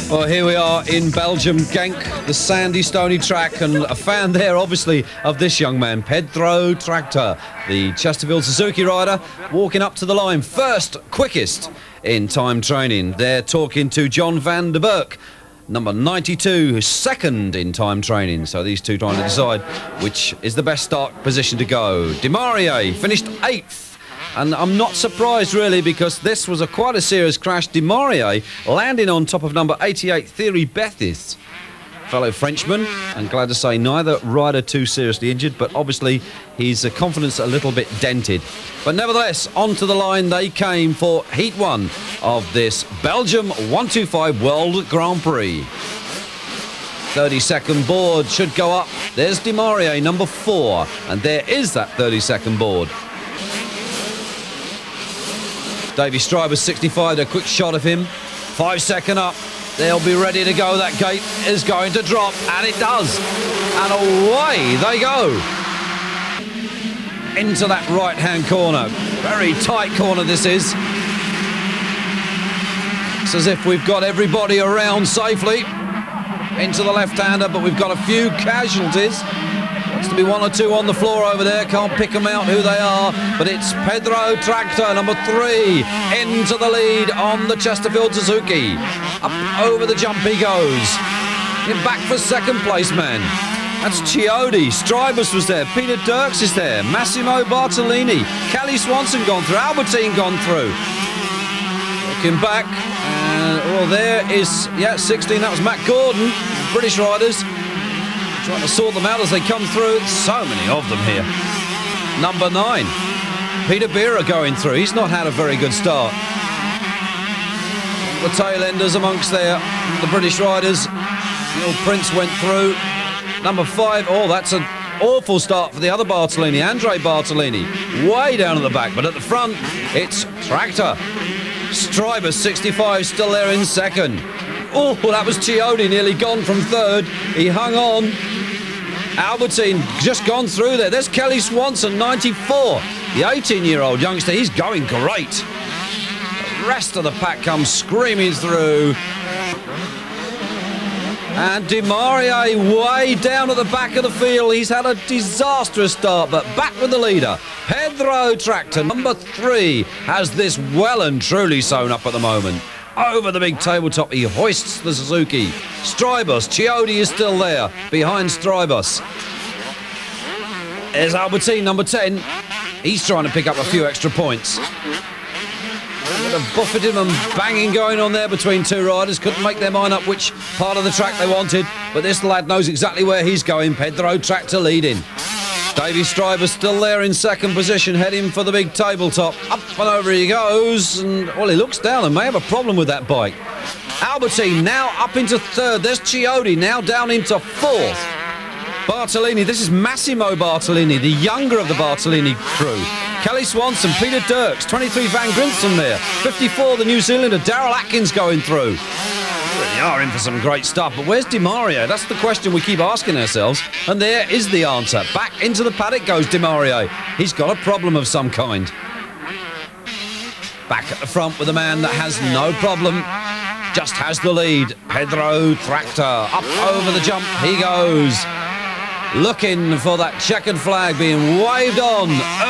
Well, here we are in Belgium, Genk, the sandy, stony track, and a fan there, obviously, of this young man, Pedro Tractor, the Chesterfield Suzuki rider, walking up to the line, first, quickest in time training. They're talking to John van der Berg, number 92, second in time training. So these two trying to decide which is the best start position to go. Demaria finished 8th. And I'm not surprised, really, because this was quite a serious crash. Demaria landing on top of number 88, Thierry Bethis, fellow Frenchman. And glad to say neither rider too seriously injured, but obviously his confidence a little bit dented. But nevertheless, onto the line they came for Heat 1 of this Belgium 125 World Grand Prix. 30-second board should go up. There's Demaria, number 4, and there is that 30-second board. Davy Stryber's 65, a quick shot of him. 5 second up. They'll be ready to go. That gate is going to drop, and it does. And away they go. Into that right-hand corner. Very tight corner this is. It's as if we've got everybody around safely. Into the left-hander, but we've got a few casualties. Looks to be 1 or 2 on the floor over there. Can't pick them out who they are, but it's Pedro Tractor, number 3, into the lead on the Chesterfield Suzuki. Up over the jump he goes. In back for second place, man. That's Chiodi. Strybus was there. Peter Dirks is there. Massimo Bartolini. Kelly Swanson gone through. Albertine gone through. Looking back. Well, there is, 16. That was Matt Gordon. British riders. Trying to sort them out as they come through. So many of them here. Number 9. Peter Beera going through. He's not had a very good start. The tail enders amongst there. The British riders. Neil Prince went through. Number 5. Oh, that's an awful start for the other Bartolini. Andre Bartolini. Way down at the back. But at the front, it's Tractor. Stryber, 65, still there in second. Oh, that was Chiodi, nearly gone from third. He hung on. Albertine just gone through there. There's Kelly Swanson, 94. The 18-year-old youngster, he's going great. The rest of the pack comes screaming through. And Demaria way down at the back of the field. He's had a disastrous start, but back with the leader. Pedro Tractor, number 3, has this well and truly sewn up at the moment. Over the big tabletop, he hoists the Suzuki. Strybus, Chiodi is still there, behind Strybus. There's Albertine, number 10. He's trying to pick up a few extra points. A bit of buffeting and banging going on there between two riders. Couldn't make their mind up which part of the track they wanted, but this lad knows exactly where he's going. Pedro Tractor leading. Davy Stryber still there in second position, heading for the big tabletop. Up and over he goes, and well, he looks down and may have a problem with that bike. Albertine now up into third. There's Chiodi now down into fourth. Bartolini, this is Massimo Bartolini, the younger of the Bartolini crew. Kelly Swanson, Peter Dirks, 23 Van Grinson there. 54, the New Zealander, Daryl Atkins going through. Really are in for some great stuff, but where's Demaria? That's the question we keep asking ourselves, and there is the answer. Back into the paddock goes Demaria. He's got a problem of some kind. Back at the front with a man that has no problem, just has the lead. Pedro Tractor, up over the jump he goes. Looking for that checkered flag being waved on,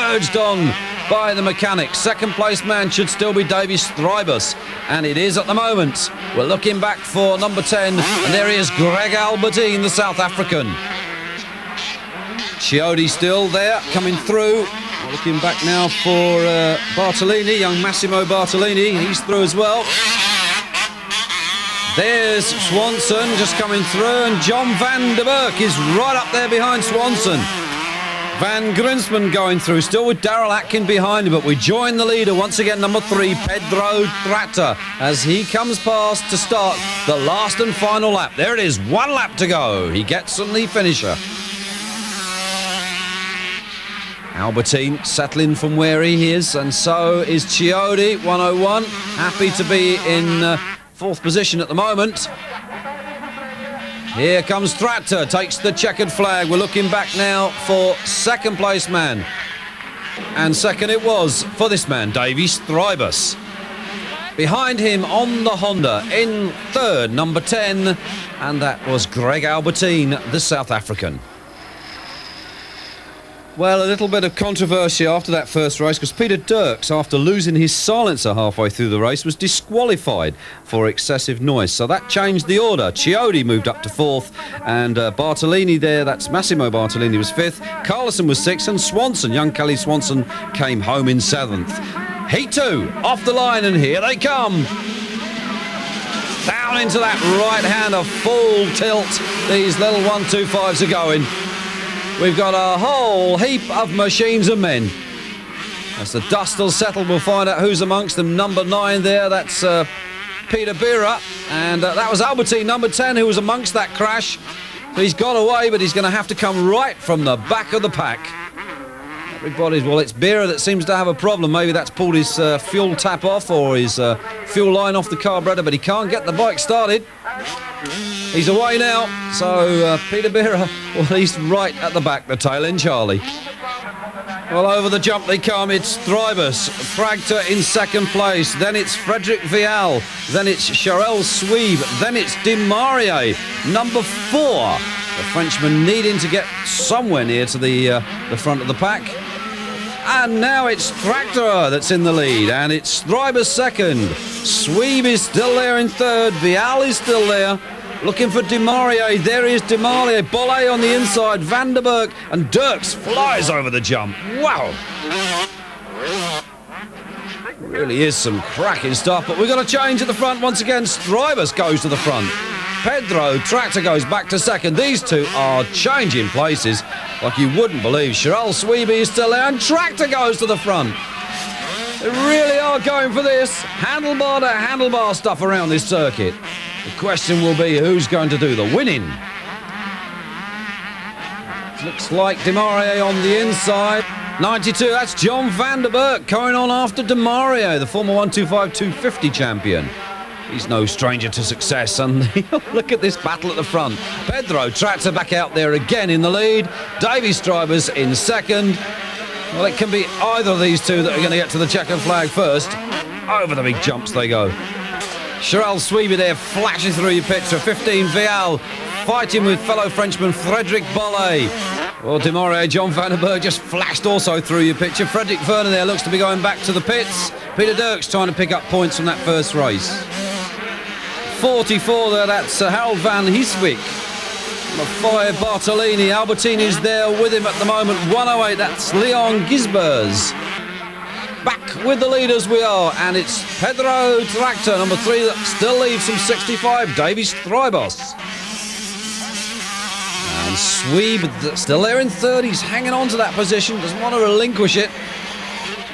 urged on by the mechanic. Second place man should still be Davy Strybus, and it is at the moment. We're looking back for number 10, and there he is, Greg Albertine, the South African. Chiodi still there, coming through. Looking back now for Bartolini, young Massimo Bartolini. He's through as well. There's Swanson just coming through, and John van der Berg is right up there behind Swanson. Van Grinsman going through, still with Daryl Atkin behind him, but we join the leader once again, number 3, Pedro Tractor, as he comes past to start the last and final lap. There it is, 1 lap to go. He gets on the finisher. Albertine settling from where he is, and so is Chiodi, 101. Happy to be in 4th position at the moment. Here comes Tractor, takes the checkered flag. We're looking back now for second place man. And second it was for this man, Davy Strybus. Behind him on the Honda in third, number 10, and that was Greg Albertine, the South African. Well, a little bit of controversy after that first race because Peter Dirks, after losing his silencer halfway through the race, was disqualified for excessive noise. So that changed the order. Chiodi moved up to fourth, and Bartolini there, that's Massimo Bartolini, was fifth. Carlson was sixth, and Swanson, young Kelly Swanson, came home in seventh. Heat 2, off the line, and here they come. Down into that right hand, a full tilt. These little 125s are going. We've got a whole heap of machines and men. As the dust will settle, we'll find out who's amongst them. Number 9 there, that's Peter Bira. And that was Albertine, number 10, who was amongst that crash. He's got away, but he's going to have to come right from the back of the pack. Everybody's, well, it's Bira that seems to have a problem. Maybe that's pulled his fuel tap off or his fuel line off the carburetor, but he can't get the bike started. He's away now, so Peter Bira, well, he's right at the back, the tail end Charlie. Well, over the jump they come. It's Thribus, Fragter in second place. Then it's Frederick Vial. Then it's Charel Sweeb. Then it's Dimarie, number 4. The Frenchman needing to get somewhere near to the front of the pack. And now it's Tractor that's in the lead, and it's Thribus second. Sweeb is still there in third. Vial is still there. Looking for Dimarie. There is Dimarie. Bolle on the inside. Vanderberg, and Dirks flies over the jump. Wow. Really is some cracking stuff, but we've got a change at the front once again. Strybus goes to the front. Pedro Tractor goes back to second. These two are changing places like you wouldn't believe. Charel Sweeby is still there, and Tractor goes to the front. They really are going for this handlebar to handlebar stuff around this circuit. The question will be who's going to do the winning. Looks like Dimarie on the inside. 92, that's John Vanderberg going on after Dimarie, the former 125-250 champion. He's no stranger to success, and look at this battle at the front. Pedro Tractor back out there again in the lead. Davy Strybers in second. Well, it can be either of these two that are going to get to the checkered flag first. Over the big jumps they go. Charel Sweeby there flashing through your picture. 15, Vial fighting with fellow Frenchman Frederick Bolle. Well, Dimarie, John Vandenberg just flashed also through your picture. Frederick Verner there looks to be going back to the pits. Peter Dirks trying to pick up points from that first race. 44 there, that's Harold van Heeswijk. Number 5, Bartolini. Albertini is there with him at the moment. 108, that's Leon Gisbers. Back with the leaders we are, and it's Pedro Tractor, number 3, that still leaves from 65, Davy Strybos. And Sweeb still there in third. He's hanging on to that position, doesn't want to relinquish it.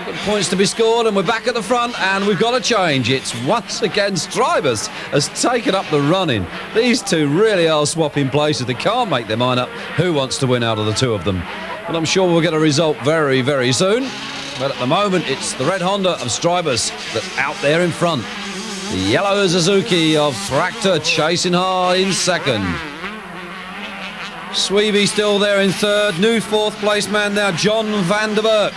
Got points to be scored, and we're back at the front, and we've got a change. It's once again Strybus has taken up the running. These two really are swapping places. They can't make their mind up who wants to win out of the two of them. But I'm sure we'll get a result very, very soon. But at the moment, it's the red Honda of Strybus that's out there in front. The yellow Suzuki of Tractor chasing hard in second. Sweeby still there in third. New fourth place man now, John Vanderberg.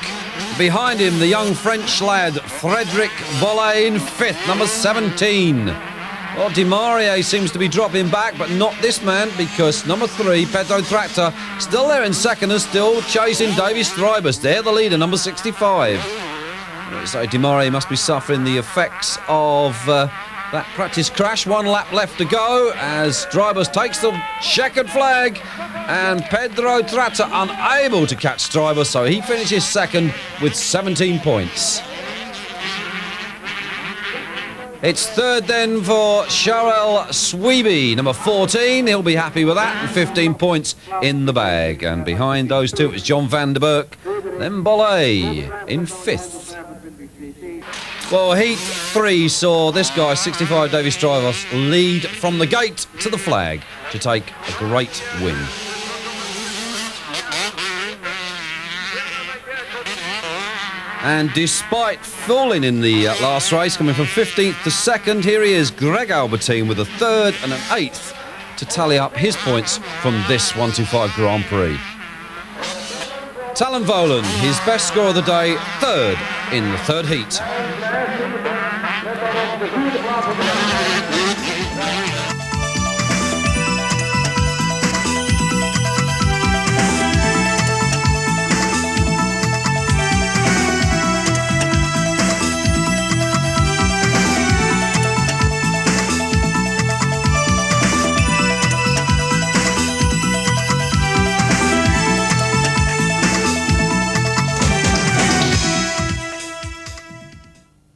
Behind him, the young French lad, Frederick Bolle in fifth, number 17. Well, Dimarie seems to be dropping back, but not this man, because number 3, Pedro Tractor, still there in second and still chasing Davy Strybus. They're the leader, number 65. So Dimarie must be suffering the effects of that practice crash. 1 lap left to go as Strybus takes the checkered flag, and Pedro Tractor unable to catch Strybus, so he finishes second with 17 points. It's third then for Charel Sweeby, number 14. He'll be happy with that, and 15 points in the bag. And behind those two, it's John Vanderberg, then Bolle in fifth. Well, Heat 3 saw this guy, 65 Davy Strybos, lead from the gate to the flag to take a great win. And despite falling in the last race, coming from 15th to 2nd, here he is, Greg Albertine, with a 3rd and an 8th to tally up his points from this 125 Grand Prix. Talon Voland, his best score of the day, 3rd in the 3rd heat.